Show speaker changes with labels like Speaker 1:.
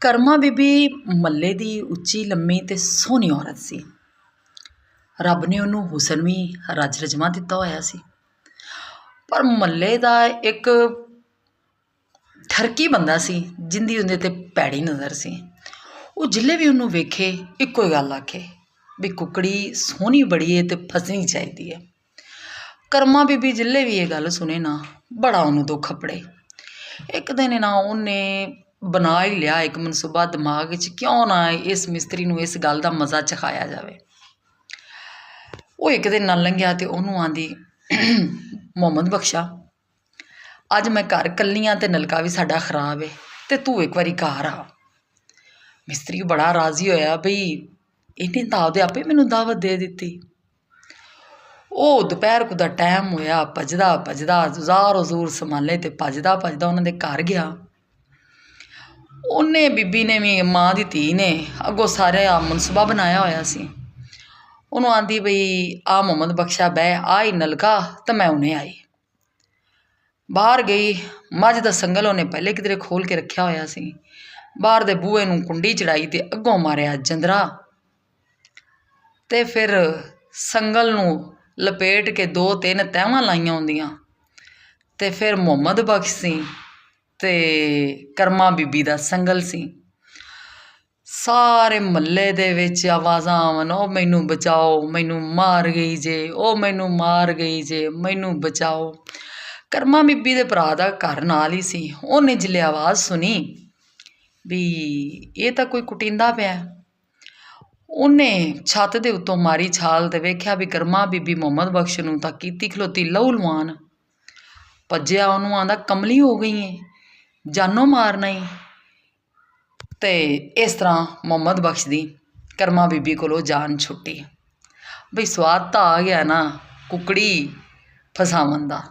Speaker 1: ਕਰਮਾ ਬੀਬੀ ਮੱਲੇ ਦੀ ਉੱਚੀ ਲੰਮੀ ਅਤੇ ਸੋਹਣੀ ਔਰਤ ਸੀ। ਰੱਬ ਨੇ ਉਹਨੂੰ ਹੁਸਨ ਵੀ ਰਜ ਰਜਮਾ ਦਿੱਤਾ ਹੋਇਆ ਸੀ। ਪਰ ਮੱਲੇ ਦਾ ਇੱਕ ਠਰਕੀ ਬੰਦਾ ਸੀ ਜਿਹਦੀ ਉਹਦੇ 'ਤੇ ਭੈੜੀ ਨਜ਼ਰ ਸੀ। ਉਹ ਜਿੱਲੇ ਵੀ ਉਹਨੂੰ ਵੇਖੇ ਇੱਕੋ ਹੀ ਗੱਲ ਆਖੇ ਵੀ ਕੁਕੜੀ ਸੋਹਣੀ ਬੜੀ ਹੈ ਅਤੇ ਫਸਣੀ ਚਾਹੀਦੀ ਹੈ। ਕਰਮਾ ਬੀਬੀ ਜਿੱਲੇ ਵੀ ਇਹ ਗੱਲ ਸੁਣੇ ਨਾ ਬੜਾ ਉਹਨੂੰ ਦੁੱਖ ਅਪੜੇ। ਇੱਕ ਦਿਨ ਨਾ ਉਹਨੇ ਬਣਾ ਹੀ ਲਿਆ ਇੱਕ ਮਨਸੂਬਾ ਦਿਮਾਗ 'ਚ, ਕਿਉਂ ਨਾ ਇਸ ਮਿਸਤਰੀ ਨੂੰ ਇਸ ਗੱਲ ਦਾ ਮਜ਼ਾ ਚਖਾਇਆ ਜਾਵੇ। ਉਹ ਇੱਕ ਦਿਨ ਨਾਲ ਲੰਘਿਆ ਅਤੇ ਉਹਨੂੰ ਆਂਦੀ, ਮੁਹੰਮਦ ਬਖਸ਼ਾ, ਅੱਜ ਮੈਂ ਘਰ ਇਕੱਲੀ ਹਾਂ ਅਤੇ ਨਲਕਾ ਵੀ ਸਾਡਾ ਖਰਾਬ ਹੈ ਅਤੇ ਤੂੰ ਇੱਕ ਵਾਰੀ ਘਰ ਆ। ਮਿਸਤਰੀ ਬੜਾ ਰਾਜ਼ੀ ਹੋਇਆ ਬਈ ਇਹਨੇ ਤਾਂ ਆਪਦੇ ਆਪੇ ਮੈਨੂੰ ਦਾਵਤ ਦੇ ਦਿੱਤੀ। ਉਹ ਦੁਪਹਿਰ ਕੁ ਦਾ ਟਾਈਮ ਹੋਇਆ, ਭੱਜਦਾ ਭੱਜਦਾ ਜ਼ਾਰ ਜ਼ੂਰ ਸੰਭਾਲੇ ਅਤੇ ਭੱਜਦਾ ਭੱਜਦਾ ਉਹਨਾਂ ਦੇ ਘਰ ਗਿਆ। ਉਹਨੇ ਬੀਬੀ ਨੇ ਵੀ ਮਾਂ ਦੀ ਧੀ ਨੇ ਅੱਗੋਂ ਸਾਰਾ ਮਨਸੂਬਾ ਬਣਾਇਆ ਹੋਇਆ ਸੀ। ਉਹਨੂੰ ਆਂਦੀ ਬਈ ਆ ਮੁਹੰਮਦ ਬਖਸ਼ਾ ਬਹਿ ਆਈ ਨਲਕਾ ਤਾਂ ਮੈਂ ਉਹਨੇ ਆਈ। ਬਾਹਰ ਗਈ, ਮੱਝ ਦਾ ਸੰਗਲ ਉਹਨੇ ਪਹਿਲੇ ਕਿਧਰੇ ਖੋਲ੍ਹ ਕੇ ਰੱਖਿਆ ਹੋਇਆ ਸੀ। ਬਾਹਰ ਦੇ ਬੂਹੇ ਨੂੰ ਕੁੰਡੀ ਚੜਾਈ ਅਤੇ ਅੱਗੋਂ ਮਾਰਿਆ ਜੰਦਰਾ ਅਤੇ ਫਿਰ ਸੰਗਲ ਨੂੰ ਲਪੇਟ ਕੇ 2-3 ਤਹਿਵਾਂ ਲਾਈਆਂ ਹੁੰਦੀਆਂ ਅਤੇ ਫਿਰ ਮੁਹੰਮਦ ਬਖਸ਼ ਸੀ ਅਤੇ ਕਰਮਾ ਬੀਬੀ ਦਾ ਸੰਗਲ ਸੀ। ਸਾਰੇ ਮਹੱਲੇ ਦੇ ਵਿੱਚ ਆਵਾਜ਼ਾਂ ਆਵਣ, ਉਹ ਮੈਨੂੰ ਬਚਾਓ, ਮੈਨੂੰ ਮਾਰ ਗਈ ਜੇ, ਉਹ ਮੈਨੂੰ ਮਾਰ ਗਈ ਜੇ, ਮੈਨੂੰ ਬਚਾਓ। ਕਰਮਾ ਬੀਬੀ ਦੇ ਭਰਾ ਦਾ ਘਰ ਨਾਲ ਹੀ ਸੀ। ਉਹਨੇ ਜਿਲੇ ਆਵਾਜ਼ ਸੁਣੀ ਵੀ ਇਹ ਤਾਂ ਕੋਈ ਕੁਟੀਂਦਾ ਪਿਆ। ਉਹਨੇ ਛੱਤ ਦੇ ਉੱਤੋਂ ਮਾਰੀ ਛਾਲ ਅਤੇ ਵੇਖਿਆ ਵੀ ਕਰਮਾ ਬੀਬੀ ਮੁਹੰਮਦ ਬਖਸ਼ ਨੂੰ ਤਾਂ ਕੀਤੀ ਖਲੋਤੀ ਲਹੂ ਲੁਹਾਨ। ਭੱਜਿਆ, ਉਹਨੂੰ ਆਂਦਾ ਕਮਲੀ ਹੋ ਗਈ ਹੈ, ਜਾਨੋਂ ਮਾਰਨਾ ਹੀ। ਅਤੇ ਇਸ ਤਰ੍ਹਾਂ ਮੁਹੰਮਦ ਬਖਸ਼ ਦੀ ਕਰਮਾ ਬੀਬੀ ਕੋਲੋਂ ਜਾਨ ਛੁੱਟੀ। ਬਈ ਸਵਾਦ ਤਾਂ ਆ ਗਿਆ ਨਾ ਕੁਕੜੀ ਫਸਾਵਣ ਦਾ।